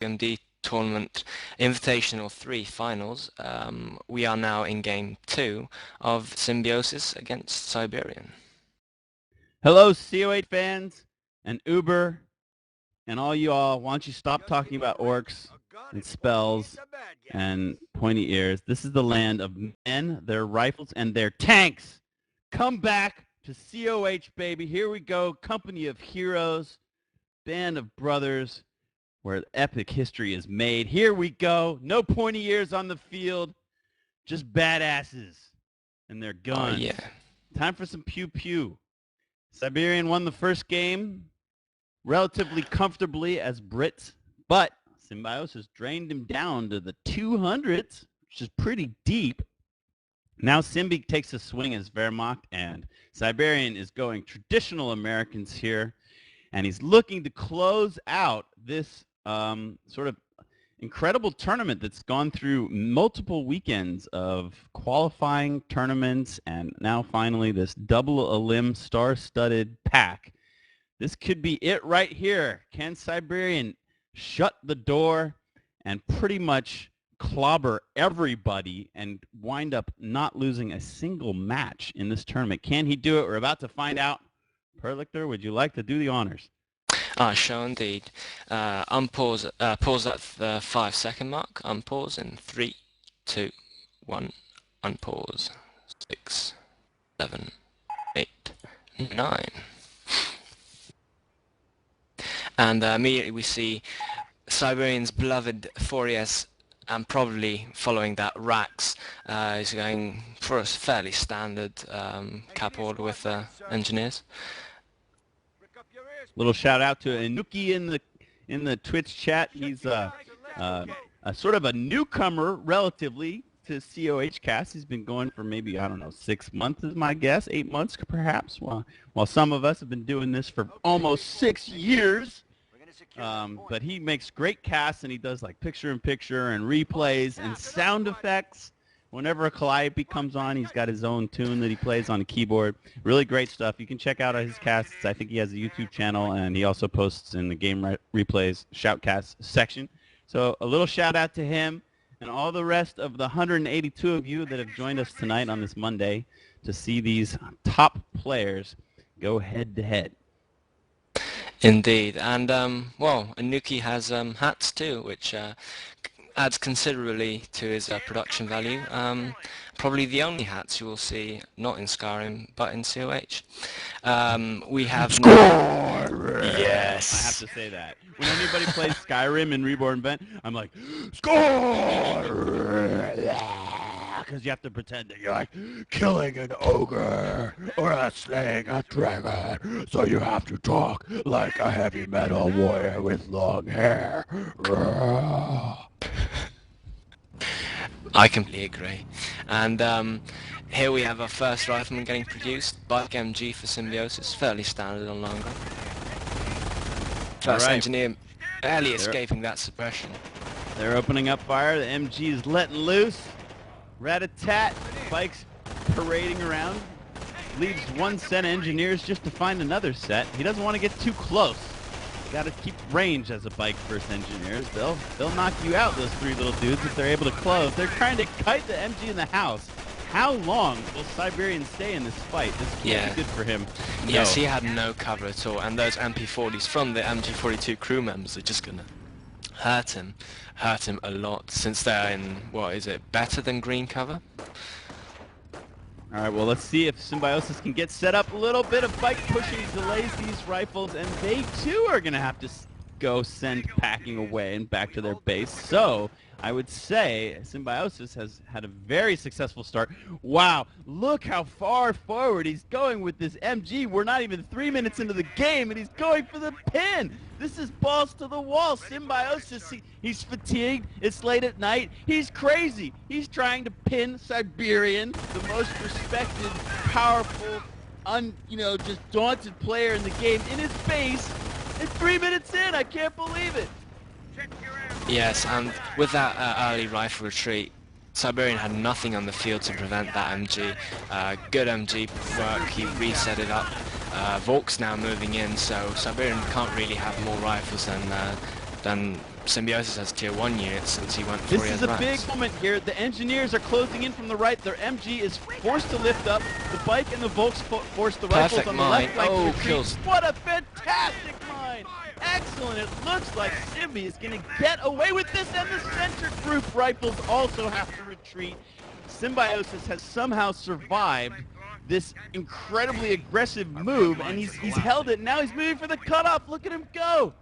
WmD Tournament Invitational 3 finals. We are now in game 2 of Symbiosis against Siberian. Hello, CO8 fans and Uber and all you all. Why don't you stop talking about orcs and spells and pointy ears? This is the land of men, their rifles, and their tanks. Come back to COH, baby. Here we go. Company of heroes, band of brothers, where epic history is made. Here we go. No pointy ears on the field, just badasses and their guns. Oh, yeah. Time for some pew-pew. Siberian won the first game relatively comfortably as Brits, but Symbiosis drained him down to the 200s, which is pretty deep. Now Symbi takes a swing as Wehrmacht, and Siberian is going traditional Americans here, and he's looking to close out this sort of incredible tournament that's gone through multiple weekends of qualifying tournaments and now finally this double elim star-studded pack. This could be it right here. Can Siberian shut the door and pretty much clobber everybody and wind up not losing a single match in this tournament? Can he do it? We're about to find out. Perlichter, would you like to do the honors? Sure indeed. Unpause, pause at the 5-second mark. Unpause in 3, 2, 1. Unpause. 6, 7, 8, 9. And immediately we see Siberian's beloved Furious, and probably following that Rax, is going for a fairly standard cap order with engineers. Little shout out to Inuki in the Twitch chat. He's a sort of a newcomer relatively to COH cast. He's been going for maybe, I don't know, 6 months is my guess, 8 months perhaps, while some of us have been doing this for almost 6 years. But he makes great casts, and he does like picture-in-picture and replays and sound effects. Whenever a Calliope comes on, he's got his own tune that he plays on a keyboard. Really great stuff. You can check out his casts. I think he has a YouTube channel, and he also posts in the game replays shoutcast section. So a little shout out to him and all the rest of the 182 of you that have joined us tonight on this Monday to see these top players go head-to-head. Indeed, and well, Inuki has hats too, which adds considerably to his production value. Probably the only hats you will see not in Skyrim but in COH. We have Score! Yes, I have to say that. When anybody plays Skyrim in Reborn Event, I'm like, score! Because you have to pretend that you're like killing an ogre or slaying a dragon, so you have to talk like a heavy metal warrior with long hair. I completely agree. And here we have our first rifleman getting produced. Bike MG for Symbiosis, fairly standard on long gun. First engineer barely escaping that suppression. They're opening up fire. The MG is letting loose. Rat-a-tat. Bike's parading around. Leaves one set of engineers just to find another set. He doesn't want to get too close. Got to keep range as a bike first engineers. They'll knock you out, those three little dudes, if they're able to close. They're trying to kite the MG in the house. How long will Siberian stay in this fight? This can't be good for him. Yes, he had no cover at all, and those MP40s from the MG42 crew members are just gonna hurt him a lot, since they're in, what is it, better than green cover? Alright, well, let's see if Symbiosis can get set up. A little bit of bike pushing delays these rifles, and they too are going to have to go send packing away and back to their base. So I would say Symbiosis has had a very successful start. Wow, look how far forward he's going with this MG. We're not even 3 minutes into the game, and he's going for the pin. This is balls to the wall. Symbiosis, he's fatigued. It's late at night. He's crazy. He's trying to pin Siberian, the most respected, powerful, just daunted player in the game, in his face. It's 3 minutes in. I can't believe it. Yes, and with that early rifle retreat, Siberian had nothing on the field to prevent that MG. Good MG work, he reset it up. Volk's now moving in, so Siberian can't really have more rifles than Symbiosis has tier 1 units since he went This for is his a rats. big moment here. The engineers are closing in from the right. Their MG is forced to lift up. The bike and the Volks force the rifles Perfect on the left mine. flank to Oh, retreat. kills. What a fantastic mine! Excellent. It looks like Sibby is going to get away with this, and the center group rifles also have to retreat. Symbiosis has somehow survived this incredibly aggressive move, and he's held it. Now he's moving for the cutoff. Look at him go.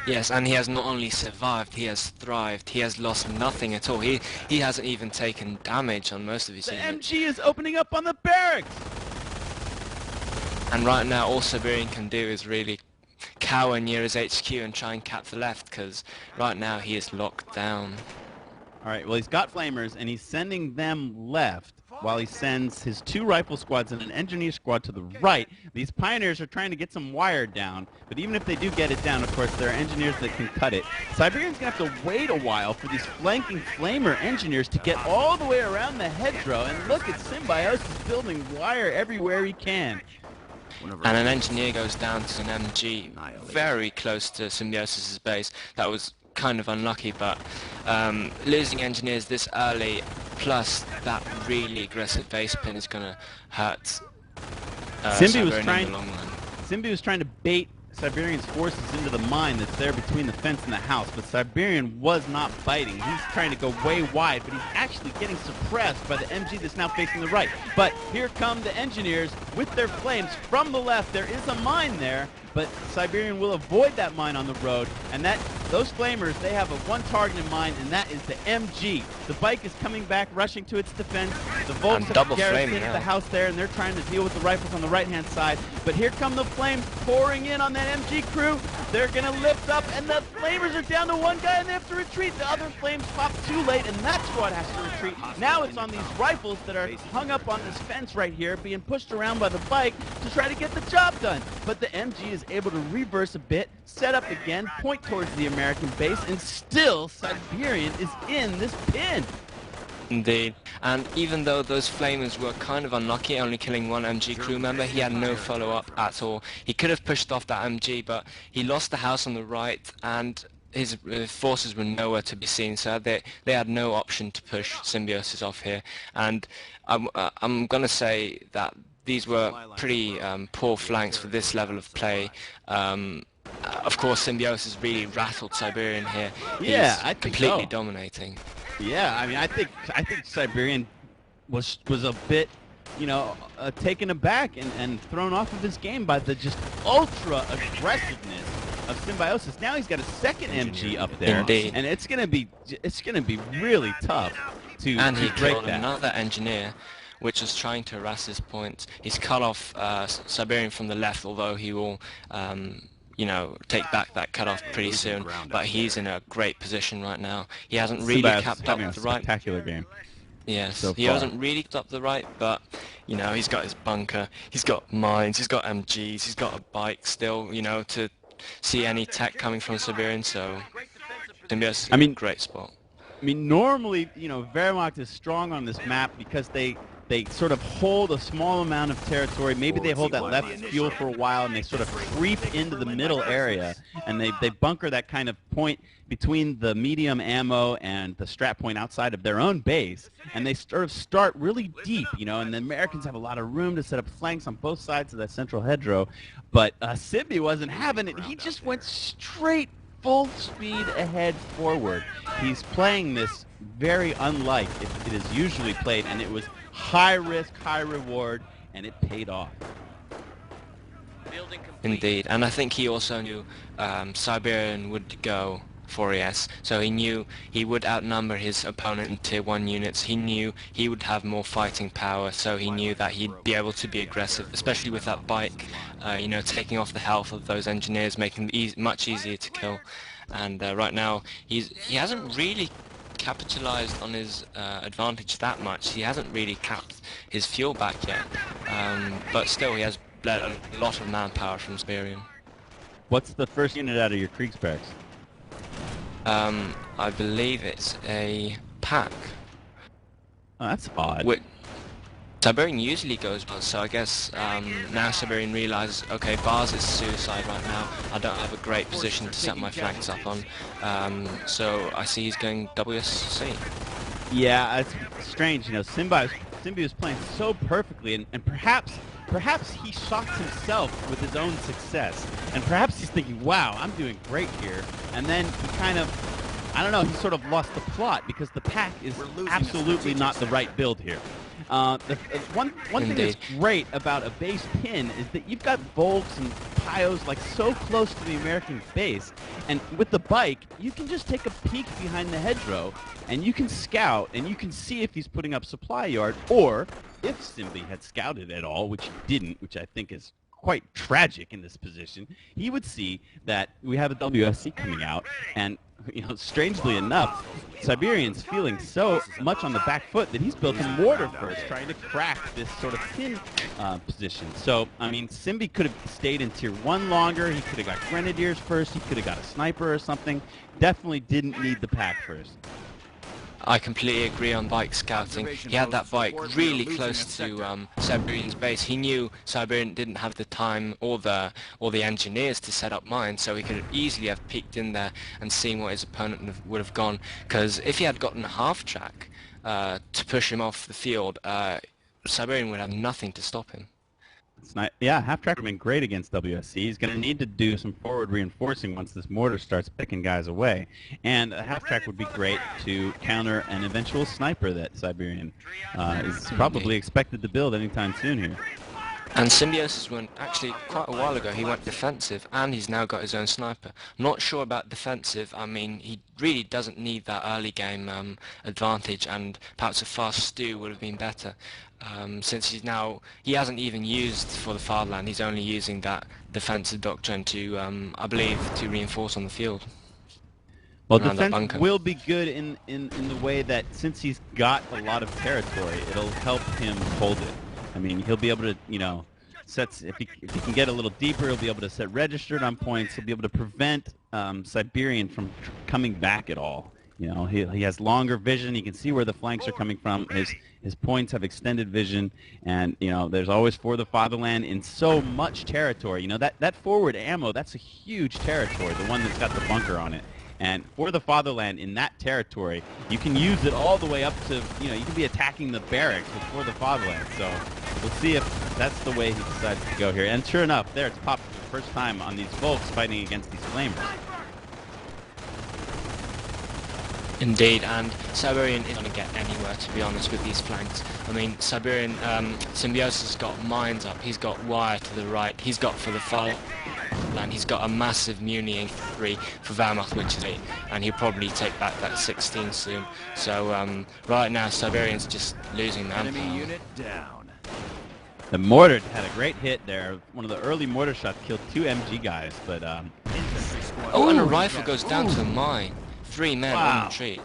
Yes, and he has not only survived, he has thrived. He has lost nothing at all. He hasn't even taken damage on most of his The units. MG is opening up on the barracks. And right now, all Siberian can do is really cower near his HQ and try and cap the left, because right now he is locked down. All right, well, he's got flamers, and he's sending them left while he sends his 2 rifle squads and an engineer squad to the right. These pioneers are trying to get some wire down, but even if they do get it down, of course, there are engineers that can cut it. Siberian's going to have to wait a while for these flanking flamer engineers to get all the way around the hedgerow, and look at Symbiosis building wire everywhere he can. And an engineer goes down to an MG very close to Symbiosis' base. That was kind of unlucky, but losing engineers this early, plus that really aggressive base pin, is going to hurt Siberian in the long run. Simbi was trying to bait Siberian's forces into the mine that's there between the fence and the house, but Siberian was not biting. He's trying to go way wide, but he's actually getting suppressed by the MG that's now facing the right. But here come the engineers with their flames from the left. There is a mine there, but Siberian will avoid that mine on the road, and those flamers, they have a one target in mind, and that is the MG. The bike is coming back, rushing to its defense. The Volks have garrisoned the house there, and they're trying to deal with the rifles on the right-hand side. But here come the flames pouring in on that MG crew. They're going to lift up, and the flamers are down to one guy, and they have to retreat. The other flames pop too late, and that squad has to retreat. Now it's on these rifles that are hung up on this fence right here, being pushed around by the bike to try to get the job done. But the MG is able to reverse a bit, set up again, point towards the American base, and still Siberian is in this pin. Indeed. And even though those flamers were kind of unlucky, only killing 1 MG crew member, he had no follow-up at all. He could have pushed off that MG, but he lost the house on the right, and his forces were nowhere to be seen, so they had no option to push Symbiosis off here. And I'm going to say that these were pretty poor flanks for this level of play. Of course, Symbiosis really rattled Siberian here. Yeah, He's I think completely so. dominating. Yeah, I mean, I think Siberian was a bit, taken aback and thrown off of his game by the just ultra aggressiveness of Symbiosis. Now he's got a second MG up there, Indeed. and it's gonna be really tough to And he break killed that. another engineer, which was trying to harass his points. He's cut off Siberian from the left, although he will take back that cutoff pretty soon. But he's in a great position right now. He hasn't really capped up the right. Spectacular game. Yes, so he far. hasn't really capped up the right, but he's got his bunker, he's got mines, he's got MGs, he's got a bike still, to see any tech coming from Siberian. So Symbiosis is in a great spot. I mean, normally, Wehrmacht is strong on this map because they sort of hold a small amount of territory. Maybe they hold that left fuel for a while, and they sort of creep into the middle area, and they bunker that kind of point between the medium ammo and the strat point outside of their own base, and they sort of start really deep, and the Americans have a lot of room to set up flanks on both sides of that central hedgerow. But Sibby wasn't having it. He just went straight full speed ahead forward. He's playing this very unlike it is usually played, and it was high risk, high reward, and it paid off. Indeed, and I think he also knew Siberian would go for ES, so he knew he would outnumber his opponent in tier 1 units. He knew he would have more fighting power, so he knew that he'd be able to be aggressive, especially with that bike, taking off the health of those engineers, making it much easier to kill. And right now, he hasn't really capitalized on his advantage that much. He hasn't really capped his fuel back yet, but still he has bled a lot of manpower from Siberian. What's the first unit out of your Kriegsbergs? I believe it's a pack. Oh, that's odd. Siberian usually goes Bars, so I guess now Siberian realizes, okay, Bars is suicide right now. I don't have a great position to set my flanks up on, so I see he's going WSC. Yeah, it's strange. You know, Simbi was playing so perfectly, and perhaps he shocked himself with his own success, and perhaps he's thinking, "Wow, I'm doing great here," and then he kind of, I don't know, he sort of lost the plot because the pack is absolutely not the right build here. One thing that's great about a base pin is that you've got bolts and pyos like so close to the American base, and with the bike you can just take a peek behind the hedgerow and you can scout and you can see if he's putting up supply yard, or if Simbi had scouted at all, which he didn't, which I think is quite tragic in this position, he would see that we have a WSC coming out, and strangely enough, Siberian's feeling so much on the back foot that he's built a mortar first, trying to crack this sort of pin position. So, I mean, Simbi could have stayed in Tier 1 longer, he could have got Grenadiers first, he could have got a sniper or something. Definitely didn't need the pack first. I completely agree on bike scouting. He had that bike really close to Siberian's base. He knew Siberian didn't have the time or the engineers to set up mines, so he could easily have peeked in there and seen what his opponent would have gone. Because if he had gotten a half track to push him off the field, Siberian would have nothing to stop him. Yeah, half track would have been great against WSC. He's going to need to do some forward reinforcing once this mortar starts picking guys away. And a half track would be great to counter an eventual sniper that Siberian is probably expected to build anytime soon here. And Symbiosis went, actually quite a while ago, he went defensive, and he's now got his own sniper. I'm not sure about defensive. I mean, he really doesn't need that early game advantage, and perhaps a fast stew would have been better. Since he hasn't even used for the fatherland, he's only using that defensive doctrine to, I believe, to reinforce on the field. Well, defense will be good in the way that since he's got a lot of territory, it'll help him hold it. I mean, he'll be able to, if he can get a little deeper, he'll be able to set registered on points. He'll be able to prevent Siberian from coming back at all. He has longer vision. He can see where the flanks are coming from. His points have extended vision, and there's always for the fatherland in so much territory. That forward ammo, that's a huge territory, the one that's got the bunker on it. And for the fatherland in that territory, you can use it all the way up to, you can be attacking the barracks with for the fatherland. So we'll see if that's the way he decides to go here. And sure enough, there it's popped for the first time on these Volks fighting against these Flamers. Indeed, and Siberian isn't going to get anywhere, to be honest, with these flanks. I mean, Symbiosis has got mines up, he's got wire to the right, he's got for the far land, he's got a massive Muni 3 for Wehrmacht, which is 8, and he'll probably take back that 16 soon. So right now, Siberian's just losing manpower. Enemy unit down. The mortar had a great hit there. One of the early mortar shots killed 2 MG guys, but oh, and a rifle goes down to the mine. 3 men on retreat.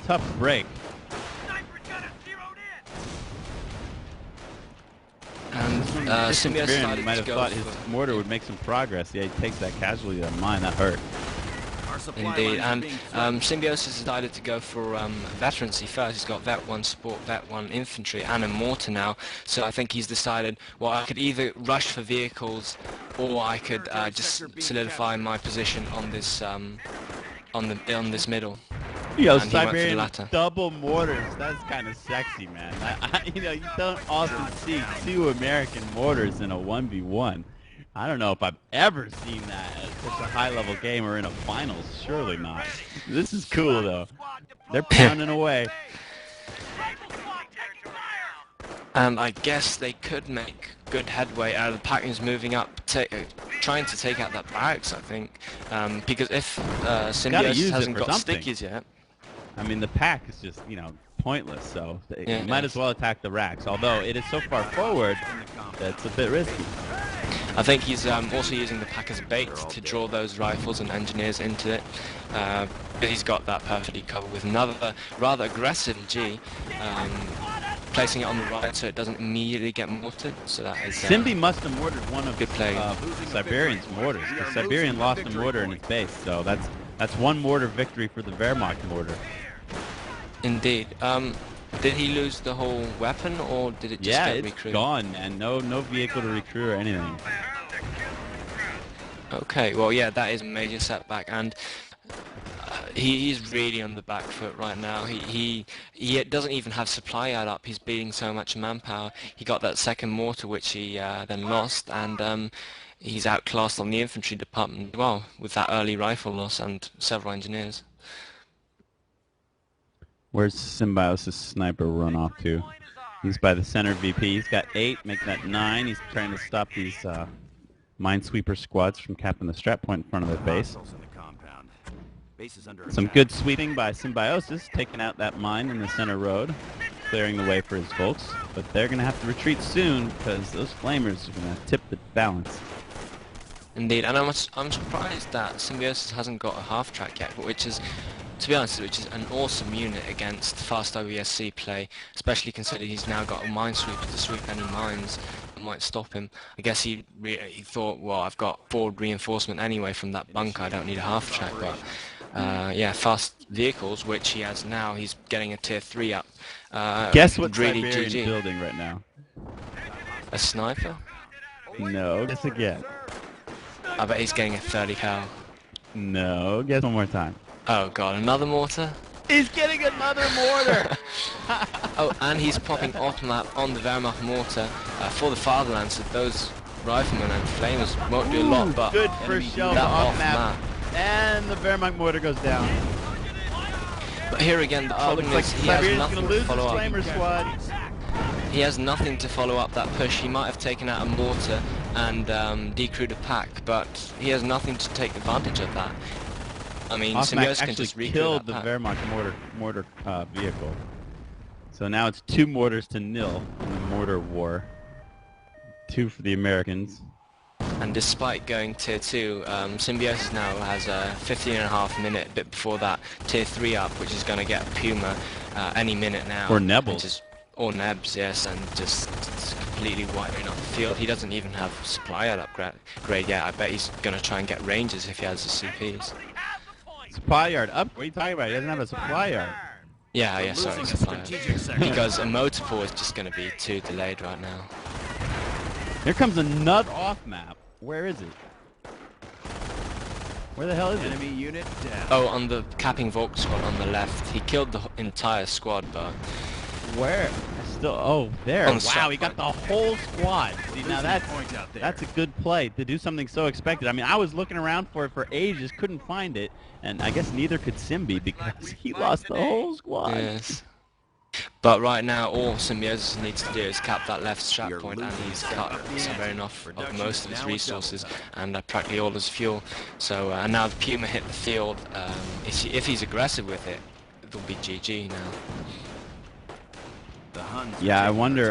Tough break. And Symbiosis might have thought his mortar would make some progress. Yeah, he takes that casualty on mine. That hurt. Indeed, and Symbiosis decided to go for veterancy first. He's got Vet 1 support, Vet 1 infantry, and a mortar now. So I think he's decided, well, I could either rush for vehicles, or I could just solidify my position on this on this middle. Siberian double mortars. That's kind of sexy, man. You don't often see 2 American mortars in a 1v1. I don't know if I've ever seen that at such a high-level game or in a finals. Surely not. This is cool, though. They're pounding away. And I guess they could make good headway. The Packing's moving up, trying to take out that barracks, I think. Because if Symbiosis hasn't got stickies yet... I mean, the pack is just, pointless, so you might as well attack the racks. Although it is so far forward that it's a bit risky. I think he's also using the pack as bait to draw those rifles and engineers into it. But he's got that perfectly covered with another rather aggressive G, placing it on the right so it doesn't immediately get mortared. So that is. Simbi must have mortared one of good play. Siberian's mortars, because Siberian lost a mortar in his base, so that's one mortar victory for the Wehrmacht mortar. Indeed. Did he lose the whole weapon, or did it just Yeah, get it's recruited? gone, man. No vehicle to recruit or anything. Okay, well, yeah, that is a major setback, and he's really on the back foot right now. He doesn't even have supply add up. He's beating so much manpower. He got that second mortar, which he then lost, and he's outclassed on the infantry department as well, with that early rifle loss and several engineers. Where's Symbiosis sniper run off to? He's by the center VP. He's got 8, making that 9. He's trying to stop these minesweeper squads from capping the strap point in front of their base. Some good sweeping by Symbiosis, taking out that mine in the center road, clearing the way for his folks. But they're going to have to retreat soon because those flamers are going to tip the balance. Indeed, and I'm surprised that Symbiosis hasn't got a half track yet, which is, to be honest, which is an awesome unit against fast OESC play, especially considering he's now got a minesweeper to sweep any mines that might stop him. I guess he thought, well, I've got forward reinforcement anyway from that bunker, I don't need a half track, but yeah, fast vehicles, which he has now. He's getting a tier 3 up. Guess what really Siberian's GG. building right now? A sniper? No, guess again. I bet he's getting a 30 cal. No, guess one more time. Oh god, another mortar? He's getting another mortar! Oh, and he's popping off map on the Wehrmacht mortar for the fatherland, so those riflemen and flamers won't do a lot, but good first shell that off off map. And the Wehrmacht mortar goes down. But here again, the problem looks like is he has Siberian's nothing gonna to lose his follow up. flamer squad. He has nothing to follow up that push. He might have taken out a mortar and decrewed a pack, but he has nothing to take advantage of that. I mean, Symbiosis can just recruit killed that the pack. Wehrmacht mortar vehicle. So now it's 2 mortars to 0 in the mortar war. 2 for the Americans. And despite going tier 2, Symbiosis now has a 15.5 minute bit before that tier 3 up, which is going to get Puma any minute now. Or Nebels. Or Nebs, yes, and just completely wiping up the field. He doesn't even have supply at upgrade yet. I bet he's going to try and get Rangers if he has the CPs. Supply yard up? What are you talking about? He doesn't have a supply yard. Yeah, sorry, supply yard. Because a motor pool is just going to be too delayed right now. Here comes another off map. Where is it? Where the hell is it? Enemy unit down. Oh, on the capping Volk squad on the left. He killed the entire squad, but... Where? Oh, there. On the Wow, he got the whole squad. See, now Point out there. that's a good play to do something so expected. I mean, I was looking around for it for ages, couldn't find it, and I guess neither could Simbi because he lost the whole squad. Yes. But right now, all Symbiosis needs to do is cap that left strap point, and he's cut Siberian off of most of his resources and practically all his fuel. So and now the Puma hit the field. If he's aggressive with it, it'll be GG now. The Huns Yeah, I wonder,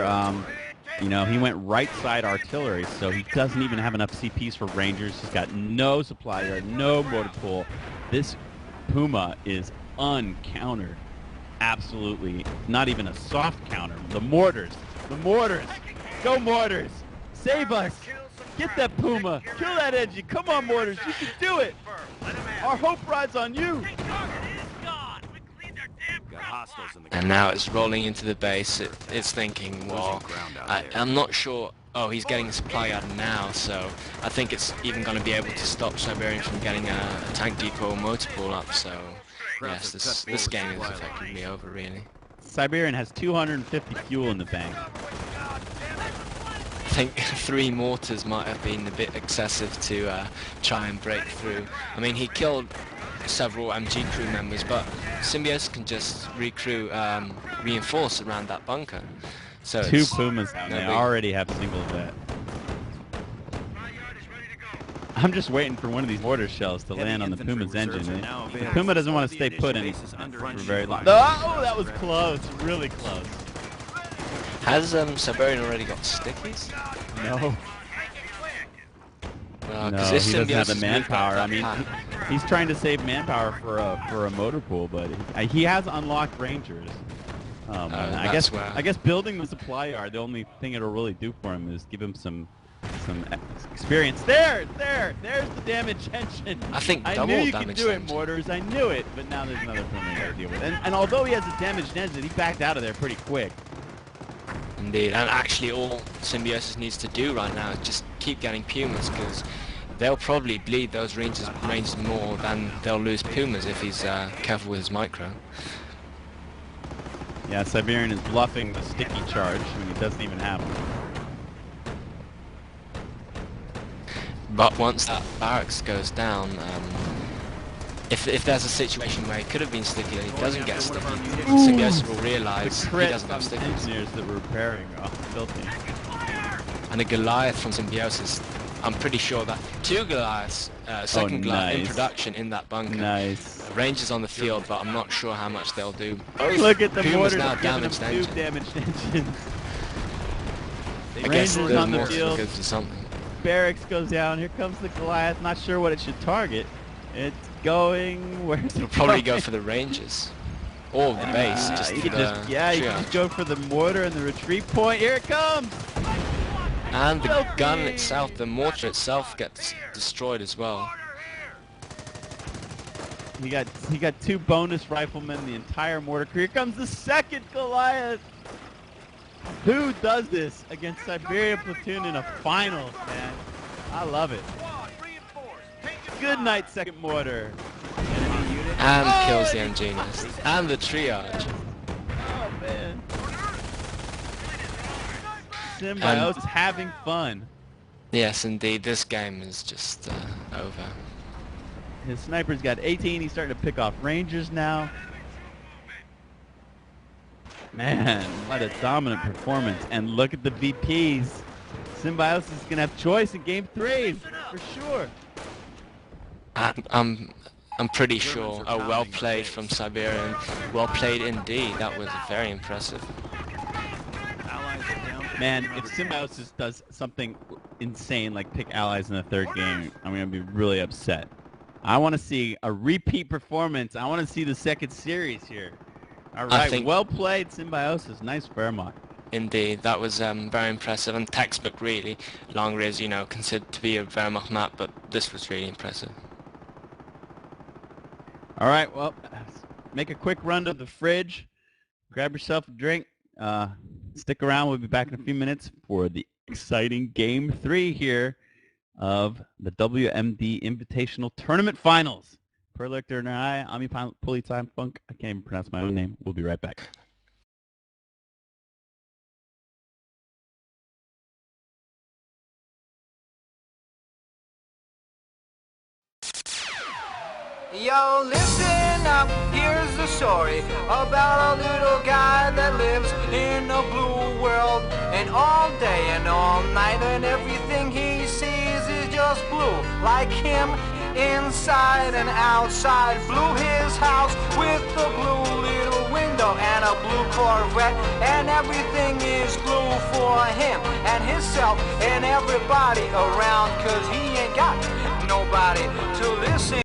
you know, he went right side artillery, so he doesn't even have enough CPs for Rangers. He's got no supply yard, no mortar pool. This Puma is uncountered. Absolutely not even a soft counter. The mortars, go mortars, save us, get that Puma, kill that engine, come on mortars, you can do it. Our hope rides on you. got hostiles in the And now it's rolling into the base. It's thinking, well, I'm not sure. Oh, he's getting a supply yard now, so I think it's even going to be able to stop Siberian from getting a tank depot or motor pool up. So yes, this game is effectively over, really. Siberian has 250 fuel in the bank. I think 3 mortars might have been a bit excessive to try and break through. I mean, he killed several MG crew members, but Symbiosis can just reinforce around that bunker. So 2 Pumas down. no They big- already have single vet. I'm just waiting for one of these mortar shells to land on the Puma's engine. The Puma doesn't want to stay put in for very long. Oh, that was close. Really close. Has Siberian already got stickies? No. Well, No, 'cause he if doesn't have the Symbiosis moved manpower. up I mean, that he's trying to save manpower for a motor pool, but he has unlocked Rangers. I that's guess where- I guess building the supply yard, the only thing it'll really do for him is give him some some experience. There's the damage engine. I think I double knew you could damage do it, engine. Mortars. I knew it, but now there's another thing we gotta deal with. And although he has a damaged engine, he backed out of there pretty quick. Indeed, and actually all Symbiosis needs to do right now is just keep getting Pumas, because they'll probably bleed those ranges more than they'll lose Pumas if he's careful with his micro. Yeah, Siberian is bluffing the sticky charge when he doesn't even have one. But once that barracks goes down, if there's a situation where he could have been sticky and he doesn't get sticky, Symbiosis will realise he doesn't have stickies. Engineers that were repairing filthy. And a Goliath from Symbiosis, I'm pretty sure that 2 Goliaths, second Goliath in production in that bunker. Nice. Rangers on the field, but I'm not sure how much they'll do. Look at the Pumas mortars now giving damaged them 2 engine. damaged engines. I guess Rangers the on the mortars will field. give to something. Barracks goes down. Here comes the Goliath. Not sure what it should target. It's going. Where's it It'll probably going? go for the Rangers. Or the base, just you for could the just, yeah, you triage. can just go for the mortar and the retreat point. Here it comes! And the Filthy! gun itself, the mortar itself gets destroyed as well. He got 2 bonus riflemen, the entire mortar crew. Here comes the second Goliath! Who does this against SiberianPlatoon in a finals, man? I love it. Good night, second mortar. And kills the Engineers. And the triage. Oh, man. Symbiosis having fun. Yes, indeed, this game is just over. His sniper's got 18. He's starting to pick off Rangers now. Man, what a dominant performance. And look at the VPs. Symbiosis is going to have choice in game 3, for sure. I'm pretty sure. Oh, well played from Siberian. Well played indeed. That was very impressive. Man, if Symbiosis does something insane like pick allies in the 3rd game, I'm going to be really upset. I want to see a repeat performance. I want to see the 2nd series here. All right, well played, Symbiosis. Nice Fairmont. Indeed, that was very impressive and textbook really. Longer is, considered to be a Wehrmacht map, but this was really impressive. All right, well, make a quick run to the fridge. Grab yourself a drink. Stick around. We'll be back in a few minutes for the exciting Game 3 here of the WmD Invitational Tournament Finals. Per Lichter and I, I'm your Pulley Time Funk. I can't even pronounce my own name. We'll be right back. Yo, listen up, here's the story about a little guy that lives in a blue world. And all day and all night and everything he sees is just blue. Like him, inside and outside. Blue his house with a blue little window and a blue Corvette. And everything is blue for him and himself and everybody around. 'Cause he ain't got nobody to listen.